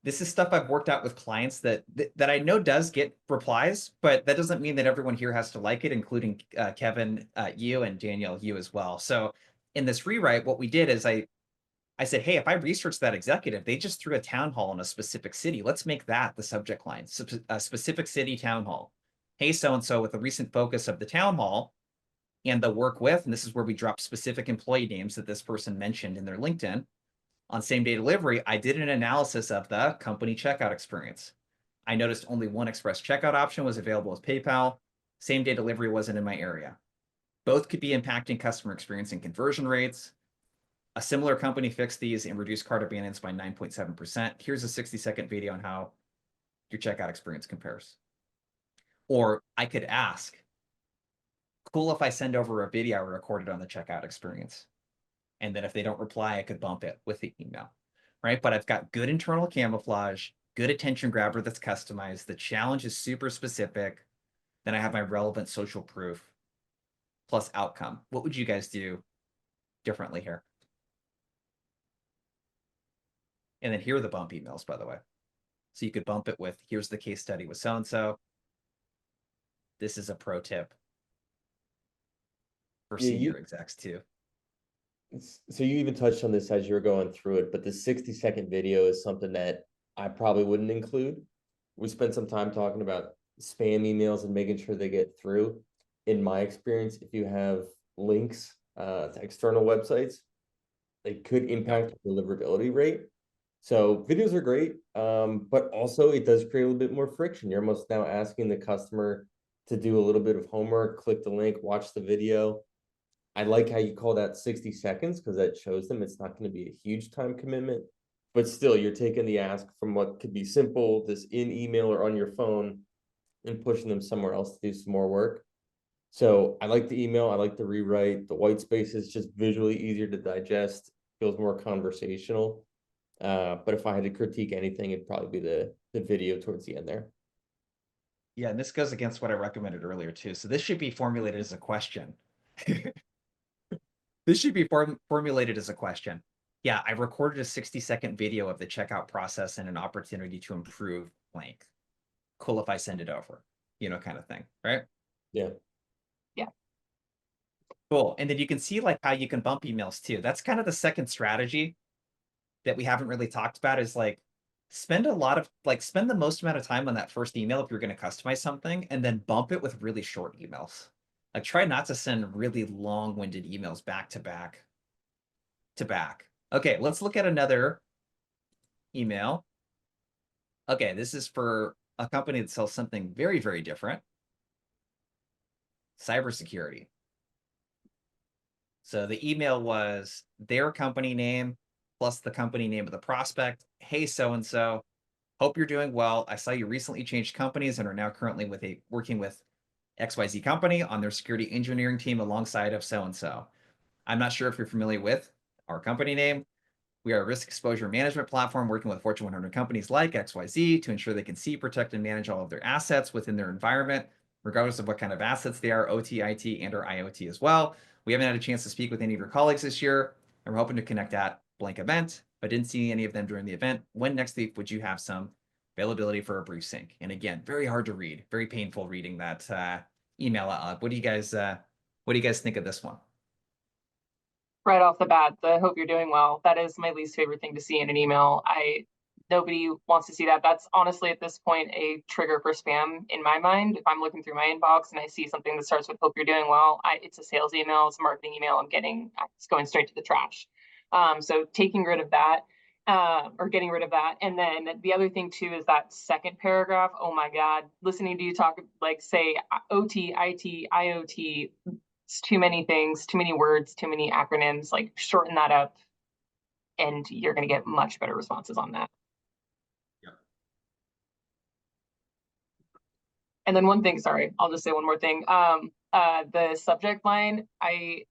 [SPEAKER 1] this is stuff I've worked out with clients that I know does get replies, but that doesn't mean that everyone here has to like it, including Kevin, you, and Danielle, you as well. So in this rewrite, what we did is I said, hey, if I research that executive, they just threw a town hall in a specific city. Let's make that the subject line, a specific city town hall. Hey, so-and-so, with the recent focus of the town hall and the work with, and this is where we drop specific employee names that this person mentioned in their LinkedIn. On same-day delivery, I did an analysis of the company checkout experience. I noticed only one express checkout option was available with PayPal. Same-day delivery wasn't in my area. Both could be impacting customer experience and conversion rates. A similar company fixed these and reduced cart abandons by 9.7%. Here's a 60-second video on how your checkout experience compares. Or I could ask, cool if I send over a video I recorded on the checkout experience. And then if they don't reply, I could bump it with the email, right? But I've got good internal camouflage, good attention grabber that's customized. The challenge is super specific. Then I have my relevant social proof plus outcome. What would you guys do differently here? And then here are the bump emails, by the way. So you could bump it with, here's the case study with so-and-so. This is a pro tip for senior execs too.
[SPEAKER 3] So you even touched on this as you were going through it, but the 60-second video is something that I probably wouldn't include. We spent some time talking about spam emails and making sure they get through. In my experience, if you have links to external websites, they could impact the deliverability rate. So videos are great, but also it does create a little bit more friction. You're almost now asking the customer to do a little bit of homework, click the link, watch the video. I like how you call that 60 seconds because that shows them it's not going to be a huge time commitment, but still you're taking the ask from what could be simple, this in email or on your phone, and pushing them somewhere else to do some more work. So I like the email. I like the rewrite. The white space is just visually easier to digest, feels more conversational. But if I had to critique anything, it'd probably be the video towards the end there.
[SPEAKER 1] Yeah, and this goes against what I recommended earlier too. So this should be formulated as a question. This should be formulated as a question. Yeah, I recorded a 60-second video of the checkout process and an opportunity to improve blank. Cool if I send it over, kind of thing, right?
[SPEAKER 3] Yeah.
[SPEAKER 2] Yeah.
[SPEAKER 1] Cool. And then you can see like how you can bump emails too. That's kind of the second strategy that we haven't really talked about is like spend the most amount of time on that first email if you're going to customize something and then bump it with really short emails. Like try not to send really long-winded emails back to back to back. Okay, let's look at another email. Okay, this is for a company that sells something very, very different. Cybersecurity. So the email was their company name plus the company name of the prospect. Hey, so-and-so, hope you're doing well. I saw you recently changed companies and are now currently working with XYZ company on their security engineering team alongside of so-and-so. I'm not sure if you're familiar with our company name. We are a risk exposure management platform working with Fortune 100 companies like XYZ to ensure they can see, protect, and manage all of their assets within their environment, regardless of what kind of assets they are, OT, IT, and or IoT as well. We haven't had a chance to speak with any of your colleagues this year, and we're hoping to connect at blank event, but didn't see any of them during the event. When next week would you have some availability for a brief sync. And again, very hard to read, very painful reading that email out loud. What do you guys think of this one?
[SPEAKER 2] Right off the bat, the hope you're doing well. That is my least favorite thing to see in an email. Nobody wants to see that. That's honestly at this point a trigger for spam in my mind. If I'm looking through my inbox and I see something that starts with "hope you're doing well," it's a sales email, it's a marketing email. It's going straight to the trash. So taking rid of that, or getting rid of that. And then the other thing too is that second paragraph. Oh my God, listening to you talk, like say OT, IT, IoT. It's too many things, too many words, too many acronyms. Like shorten that up, and you're going to get much better responses on that. And then one thing, sorry, I'll just say one more thing. The subject line, I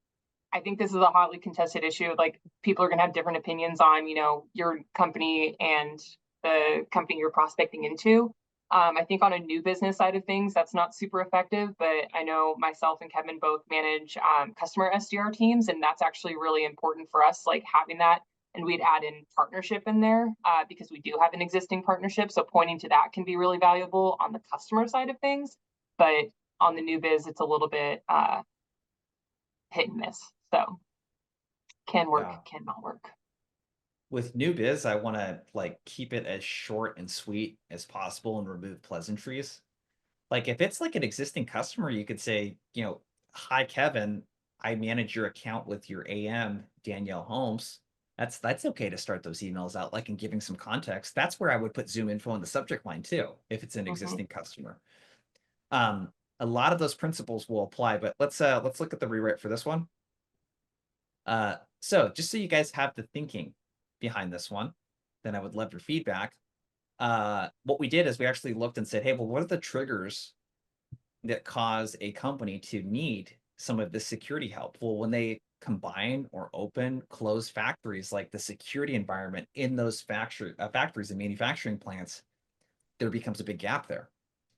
[SPEAKER 2] think this is a hotly contested issue. Like people are gonna have different opinions on, your company and the company you're prospecting into. I think on a new business side of things, that's not super effective, but I know myself and Kevin both manage customer SDR teams, and that's actually really important for us, like having that. And we'd add in partnership in there because we do have an existing partnership. So pointing to that can be really valuable on the customer side of things. But on the new biz, it's a little bit hit and miss. So can work, cannot work.
[SPEAKER 1] With new biz, I want to like keep it as short and sweet as possible and remove pleasantries. Like if it's like an existing customer, you could say, "Hi Kevin, I manage your account with your AM, Danielle Holmes." That's okay to start those emails out, like, and giving some context. That's where I would put Zoom info in the subject line too, if it's an existing customer. A lot of those principles will apply, but let's look at the rewrite for this one. So just so you guys have the thinking behind this one, then I would love your feedback. What we did is we actually looked and said, hey, well, what are the triggers that cause a company to need some of this security help? Well, when they combine or open, close factories, like the security environment in those factories and manufacturing plants, there becomes a big gap there.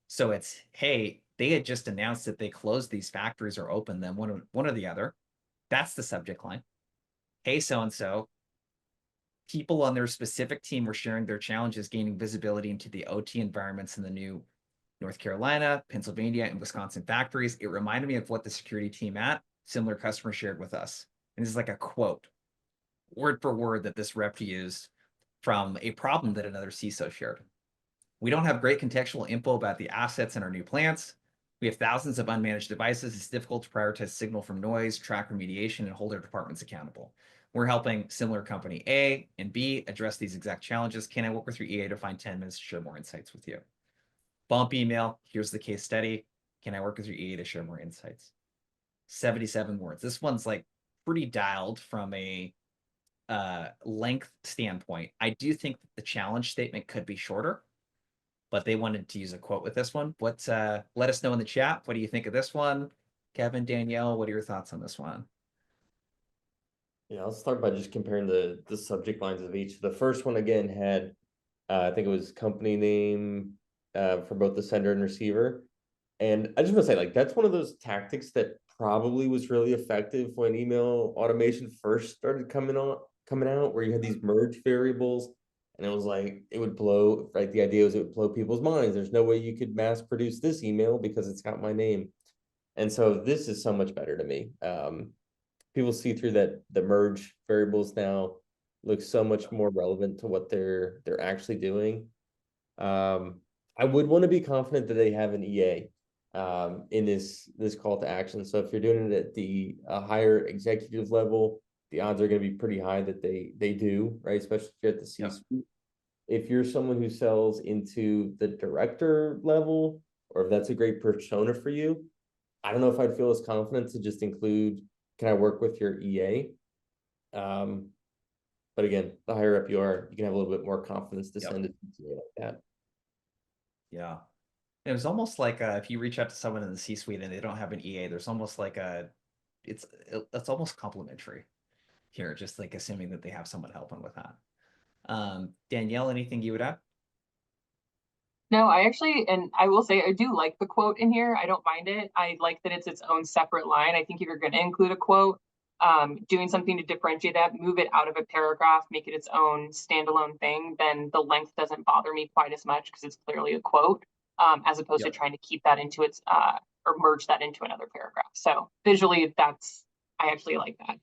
[SPEAKER 1] So it's, hey, they had just announced that they closed these factories or opened them, one or the other. That's the subject line. Hey, so-and-so, people on their specific team were sharing their challenges gaining visibility into the OT environments in the new North Carolina, Pennsylvania, and Wisconsin factories. It reminded me of what the security team at similar customer shared with us. And this is like a quote, word for word, that this rep used from a problem that another CISO shared. We don't have great contextual info about the assets in our new plants. We have thousands of unmanaged devices. It's difficult to prioritize signal from noise, track remediation, and hold our departments accountable. We're helping similar company A and B address these exact challenges. Can I work with your EA to find 10 minutes to share more insights with you? Bump email, here's the case study. Can I work with your EA to share more insights? 77 words. This one's like pretty dialed from a length standpoint. I do think that the challenge statement could be shorter, but they wanted to use a quote with this one. Let us know in the chat. What do you think of this one? Kevin, Danielle, what are your thoughts on this one?
[SPEAKER 3] Yeah, I'll start by just comparing the subject lines of each. The first one again had, I think it was company name for both the sender and receiver. And I just want to say, like, that's one of those tactics that probably was really effective when email automation first started coming out, where you had these merge variables, and it was like it would blow, right? The idea was it would blow people's minds. There's no way you could mass produce this email because it's got my name. And so this is so much better to me. People see through that the merge variables now look so much more relevant to what they're actually doing. I would want to be confident that they have an EA in this call to action. So if you're doing it at the higher executive level, the odds are going to be pretty high that they do, right? Especially if you're at the C-suite. If you're someone who sells into the director level, or if that's a great persona for you, I don't know if I'd feel as confident to just include, can I work with your EA? But again, the higher up you are, you can have a little bit more confidence to send it to you like that.
[SPEAKER 1] Yeah. It was almost like if you reach out to someone in the C-suite and they don't have an EA, there's almost like it's almost complimentary here, just like assuming that they have someone helping with that. Danielle, anything you would add?
[SPEAKER 2] No, and I will say I do like the quote in here. I don't mind it. I like that it's its own separate line. I think if you're going to include a quote, doing something to differentiate that, move it out of a paragraph, make it its own standalone thing, then the length doesn't bother me quite as much because it's clearly a quote, as opposed to
[SPEAKER 1] Yep.
[SPEAKER 2] trying to keep that into its or merge that into another paragraph. So visually, I actually like that.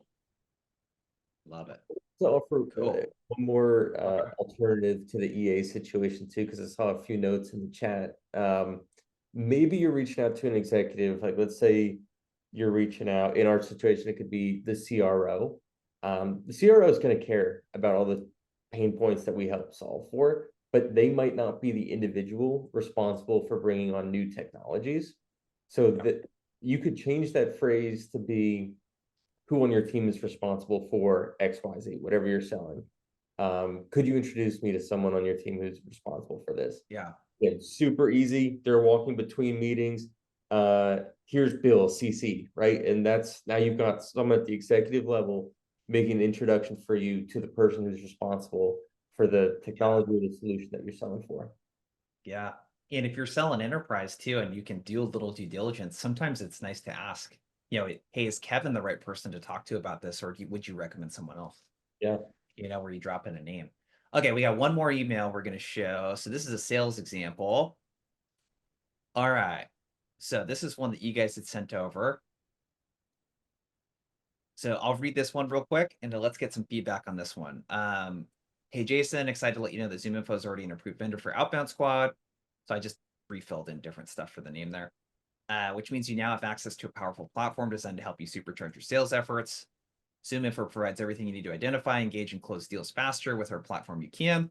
[SPEAKER 1] Love it.
[SPEAKER 3] To offer
[SPEAKER 1] Cool.
[SPEAKER 3] one more
[SPEAKER 1] Okay.
[SPEAKER 3] alternative to the EA situation too, because I saw a few notes in the chat. Maybe you're reaching out to an executive, like let's say you're reaching out, in our situation, it could be the CRO. The CRO is going to care about all the pain points that we help solve for, but they might not be the individual responsible for bringing on new technologies. So that you could change that phrase to be, who on your team is responsible for XYZ, whatever you're selling. Could you introduce me to someone on your team who's responsible for this?
[SPEAKER 1] Yeah.
[SPEAKER 3] It's super easy. They're walking between meetings. Here's Bill, CC, right? And that's, now you've got someone at the executive level making an introduction for you to the person who's responsible for the technology or the solution that you're selling for.
[SPEAKER 1] Yeah. And if you're selling enterprise too, and you can do a little due diligence, sometimes it's nice to ask, hey, is Kevin the right person to talk to about this? Or would you recommend someone else?
[SPEAKER 3] Yeah.
[SPEAKER 1] Where you drop in a name. Okay, we got one more email we're going to show. So this is a sales example. All right. So this is one that you guys had sent over. So I'll read this one real quick and then let's get some feedback on this one. Hey, Jason, excited to let you know that ZoomInfo is already an approved vendor for Outbound Squad. So I just refilled in different stuff for the name there, which means you now have access to a powerful platform designed to help you supercharge your sales efforts. ZoomInfo provides everything you need to identify, engage, and close deals faster. With our platform, you can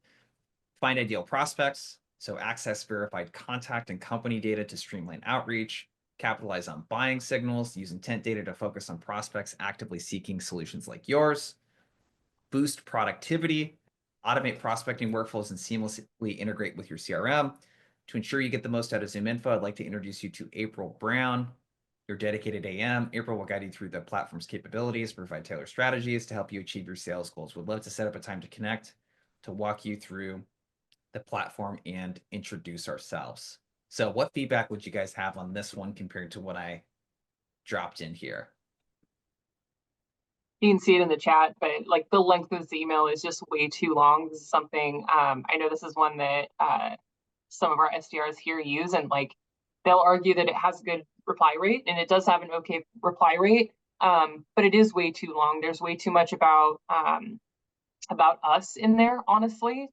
[SPEAKER 1] find ideal prospects, so access verified contact and company data to streamline outreach, capitalize on buying signals, use intent data to focus on prospects actively seeking solutions like yours, boost productivity, automate prospecting workflows, and seamlessly integrate with your CRM. To ensure you get the most out of ZoomInfo, I'd like to introduce you to April Brown, your dedicated AM. April will guide you through the platform's capabilities, provide tailored strategies to help you achieve your sales goals. We'd love to set up a time to connect, to walk you through the platform and introduce ourselves. So what feedback would you guys have on this one compared to what I dropped in here?
[SPEAKER 2] You can see it in the chat, but like the length of this email is just way too long. This is something, I know this is one that some of our SDRs here use, and like they'll argue that it has a good reply rate, and it does have an okay reply rate, but it is way too long. There's way too much about us in there, honestly.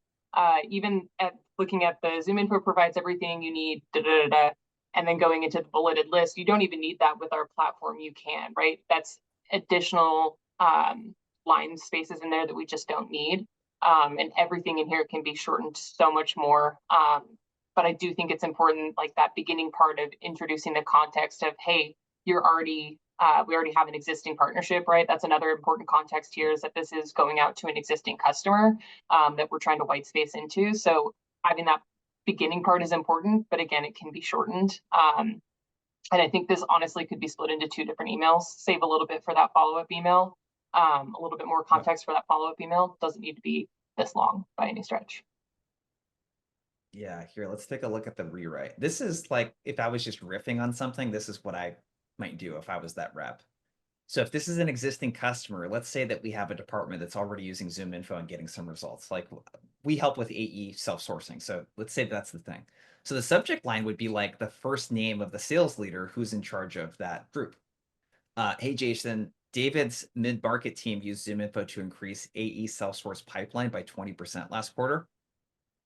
[SPEAKER 2] Even at looking at the ZoomInfo provides everything you need, and then going into the bulleted list, you don't even need that with our platform. You can, right? That's additional line spaces in there that we just don't need. And everything in here can be shortened so much more. But I do think it's important, like that beginning part of introducing the context of, hey, you're already, we already have an existing partnership, right? That's another important context here, is that this is going out to an existing customer that we're trying to white space into. So having that beginning part is important, but again, it can be shortened. And I think this honestly could be split into 2 different emails, save a little bit for that follow-up email, a little bit more context for that follow-up email. Doesn't need to be this long by any stretch.
[SPEAKER 1] Yeah, here, let's take a look at the rewrite. This is like, if I was just riffing on something, this is what I might do if I was that rep. So if this is an existing customer, let's say that we have a department that's already using ZoomInfo and getting some results. Like we help with AE self-sourcing. So let's say that's the thing. So the subject line would be like the first name of the sales leader who's in charge of that group. Hey, Jason, David's mid-market team used ZoomInfo to increase AE self-source pipeline by 20% last quarter.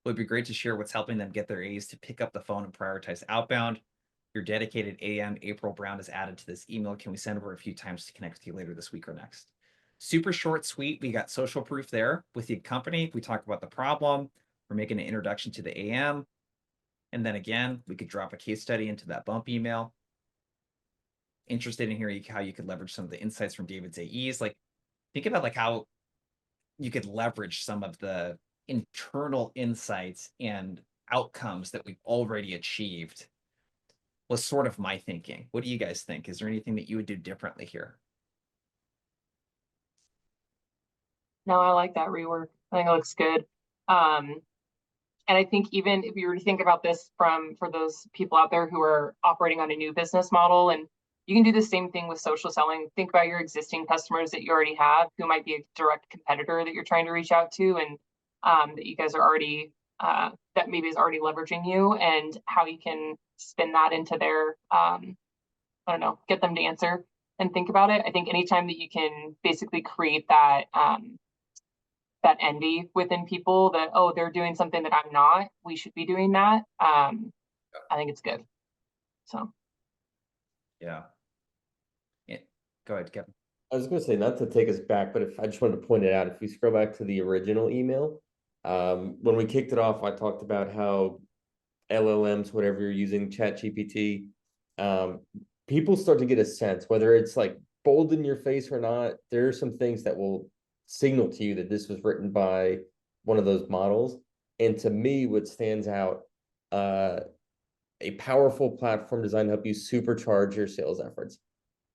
[SPEAKER 1] It would be great to share what's helping them get their A's to pick up the phone and prioritize outbound. Your dedicated AM, April Brown, is added to this email. Can we send over a few times to connect with you later this week or next? Super short, sweet. We got social proof there with the company. We talk about the problem. We're making an introduction to the AM. And then again, we could drop a case study into that bump email. Interested in hearing how you could leverage some of the insights from David's AEs. Like, think about like how you could leverage some of the internal insights and outcomes that we've already achieved, was sort of my thinking. What do you guys think? Is there anything that you would do differently here?
[SPEAKER 2] No, I like that rework. I think it looks good. And I think even if you were to think about this for those people out there who are operating on a new business model and You can do the same thing with social selling. Think about your existing customers that you already have, who might be a direct competitor that you're trying to reach out to, and that you guys are already that maybe is already leveraging you, and how you can spin that into their I don't know, get them to answer and think about it. I think anytime that you can basically create that that envy within people that, oh, they're doing something that I'm not, we should be doing that. I think it's good. So
[SPEAKER 1] Yeah. Yeah. Go ahead, Kevin.
[SPEAKER 3] I was going to say, not to take us back, but if I just wanted to point it out, if we scroll back to the original email, when we kicked it off, I talked about how LLMs, whatever you're using, ChatGPT, people start to get a sense, whether it's like bold in your face or not, there are some things that will signal to you that this was written by one of those models. And to me, what stands out, a powerful platform designed to help you supercharge your sales efforts.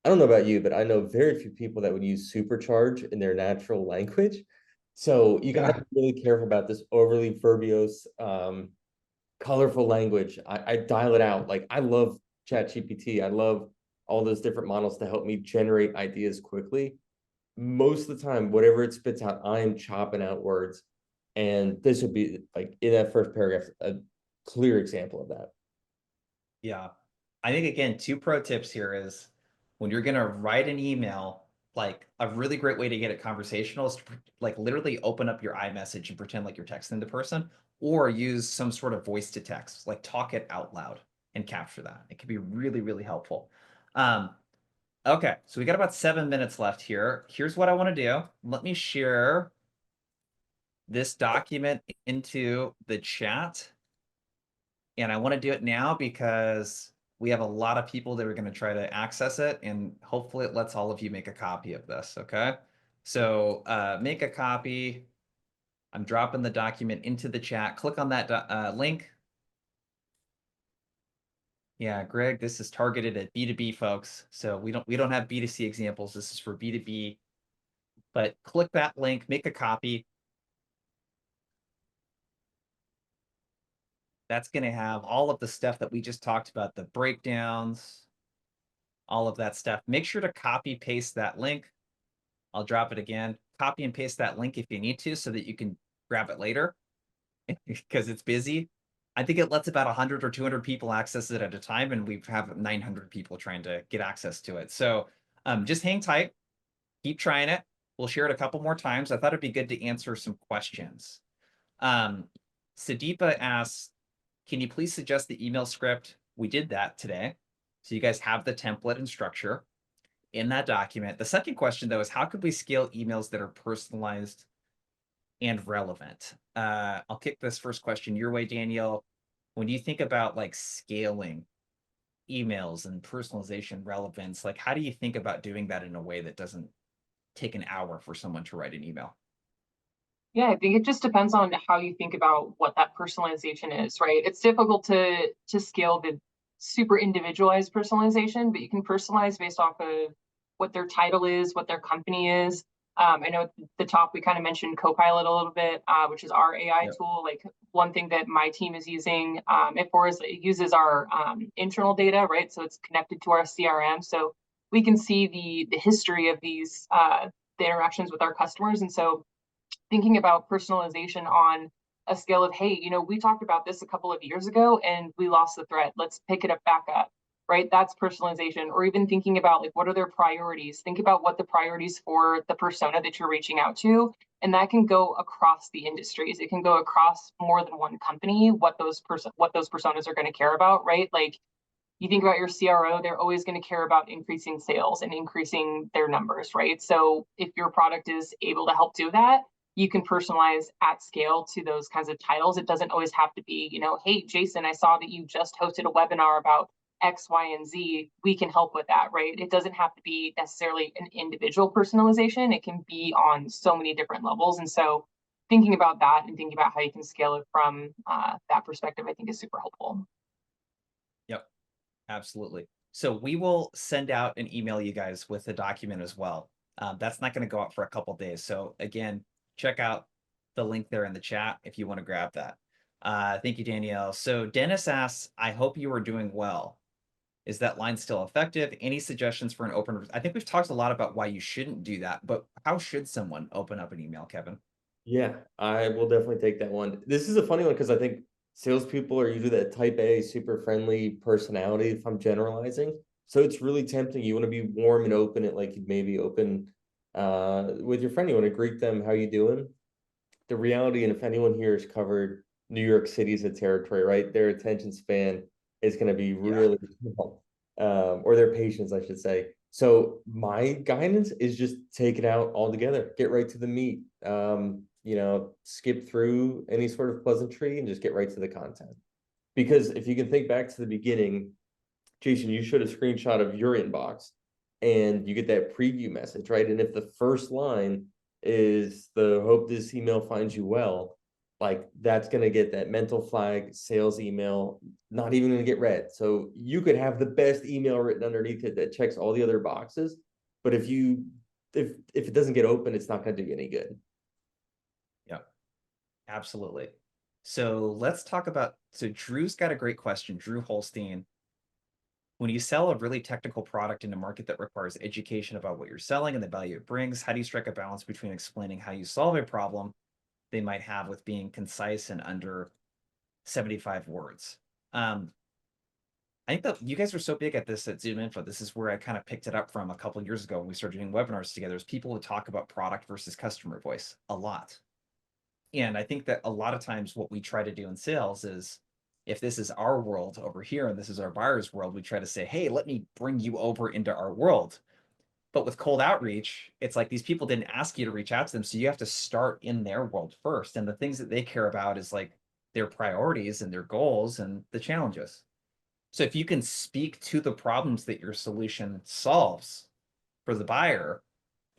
[SPEAKER 3] I don't know about you, but I know very few people that would use supercharge in their natural language. So you got to be really careful about this overly verbose, colorful language. I dial it out. Like, I love ChatGPT. I love all those different models to help me generate ideas quickly. Most of the time, whatever it spits out, I am chopping out words. And this would be, like, in that first paragraph, a clear example of that.
[SPEAKER 1] Yeah. I think, again, 2 pro tips here is when you're going to write an email, like a really great way to get it conversational is to like literally open up your iMessage and pretend like you're texting the person, or use some sort of voice to text, like talk it out loud and capture that. It can be really, really helpful. Okay, so we got about 7 minutes left here. Here's what I want to do. Let me share this document into the chat. And I want to do it now because we have a lot of people that are going to try to access it, and hopefully it lets all of you make a copy of this, okay? So make a copy. I'm dropping the document into the chat. Click on that link. Yeah, Greg, this is targeted at B2B folks. So we don't have B2C examples. This is for B2B. But click that link, make a copy. That's going to have all of the stuff that we just talked about, the breakdowns, all of that stuff. Make sure to copy paste that link. I'll drop it again. Copy and paste that link if you need to so that you can grab it later because it's busy. I think it lets about 100 or 200 people access it at a time, and we have 900 people trying to get access to it. So just hang tight. Keep trying it. We'll share it a couple more times. I thought it'd be good to answer some questions. Sadipa asks, can you please suggest the email script? We did that today. So you guys have the template and structure in that document. The second question, though, is how could we scale emails that are personalized and relevant? I'll kick this first question your way, Danielle. When you think about like scaling emails and personalization relevance, like how do you think about doing that in a way that doesn't take an hour for someone to write an email?
[SPEAKER 2] yeah, I think it just depends on how you think about what that personalization is, right? It's difficult to scale the super individualized personalization, but you can personalize based off of what their title is, what their company is. I know at the top we kind of mentioned Copilot a little bit, which is our AI tool. Like, one thing that my team is using it for is it uses our internal data, right? So it's connected to our CRM, so we can see the history of these the interactions with our customers. And so thinking about personalization on a scale of, hey, you know, we talked about this a couple of years ago and we lost the thread. Let's pick it up back up, right? That's personalization. Or even thinking about, like, what are their priorities? Think about what the priorities for the persona that you're reaching out to. And that can go across the industries. It can go across more than one company, what those personas are going to care about, right? Like, you think about your CRO, they're always going to care about increasing sales and increasing their numbers, right? So if your product is able to help do that, you can personalize at scale to those kinds of titles. It doesn't always have to be, you know, hey, Jason, I saw that you just hosted a webinar about X, Y, and Z. We can help with that, right? It doesn't have to be necessarily an individual personalization. It can be on so many different levels. And so thinking about that and thinking about how you can scale it from that perspective, I think is super helpful.
[SPEAKER 1] Yep, absolutely. So we will send out an email, you guys, with the document as well. That's not going to go out for a couple days. So again, check out the link there in the chat if you want to grab that. Thank you, Danielle. So Dennis asks, I hope you are doing well. Is that line still effective? Any suggestions for an open? I think we've talked a lot about why you shouldn't do that, but how should someone open up an email, Kevin?
[SPEAKER 3] Yeah, I will definitely take that one. This is a funny one because I think salespeople are usually that type A, super friendly personality, if I'm generalizing. So it's really tempting. You want to be warm and open it like you'd maybe open with your friend. You want to greet them, how you doing? The reality, and if anyone here has covered New York City as a territory, right? Their attention span is going to be really small, or their patience, I should say. So my guidance is just take it out altogether, get right to the meat. Skip through any sort of pleasantry and just get right to the content. Because if you can think back to the beginning, Jason, you showed a screenshot of your inbox and you get that preview message, right? And if the first line is the hope this email finds you well, like that's going to get that mental flag sales email, not even going to get read. So you could have the best email written underneath it that checks all the other boxes. But if it doesn't get open, it's not going to do you any good.
[SPEAKER 1] Yeah, absolutely. So let's talk about, so Drew's got a great question. Drew Holstein. When you sell a really technical product in a market that requires education about what you're selling and the value it brings, how do you strike a balance between explaining how you solve a problem they might have with being concise and under 75 words? I think that you guys are so big at this at Zoom Info. This is where I kind of picked it up from a couple of years ago when we started doing webinars together. Is people would talk about product versus customer voice a lot. And I think that a lot of times what we try to do in sales is, if this is our world over here and this is our buyer's world, we try to say, hey, let me bring you over into our world. But with cold outreach, it's like these people didn't ask you to reach out to them. So you have to start in their world first. And the things that they care about is like their priorities and their goals and the challenges. So if you can speak to the problems that your solution solves for the buyer,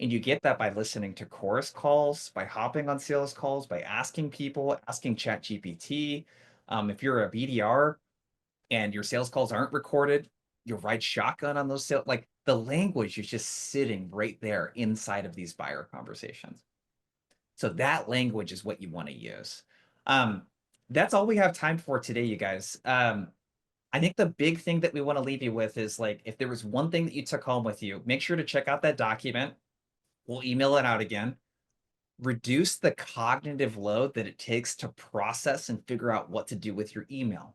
[SPEAKER 1] and you get that by listening to chorus calls, by hopping on sales calls, by asking people, asking ChatGPT. If you're a BDR and your sales calls aren't recorded, you ride shotgun on those sales. Like the language is just sitting right there inside of these buyer conversations. So that language is what you want to use. That's all we have time for today, you guys. I think the big thing that we want to leave you with is, like, if there was one thing that you took home with you, make sure to check out that document. We'll email it out again. Reduce the cognitive load that it takes to process and figure out what to do with your email.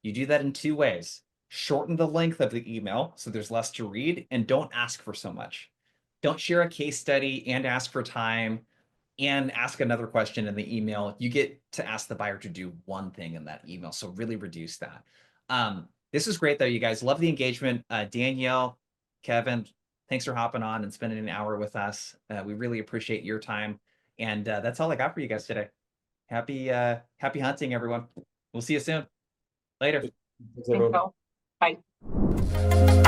[SPEAKER 1] You do that in two ways. Shorten the length of the email so there's less to read, and don't ask for so much. Don't share a case study and ask for time and ask another question in the email. You get to ask the buyer to do one thing in that email. So really reduce that. This is great though, you guys. Love the engagement. Danielle, Kevin, thanks for hopping on and spending an hour with us. We really appreciate your time. And that's all I got for you guys today. Happy hunting, everyone. We'll see you soon. Later.
[SPEAKER 3] Thanks,
[SPEAKER 2] Thanks,
[SPEAKER 3] everyone.
[SPEAKER 2] Phil. Bye.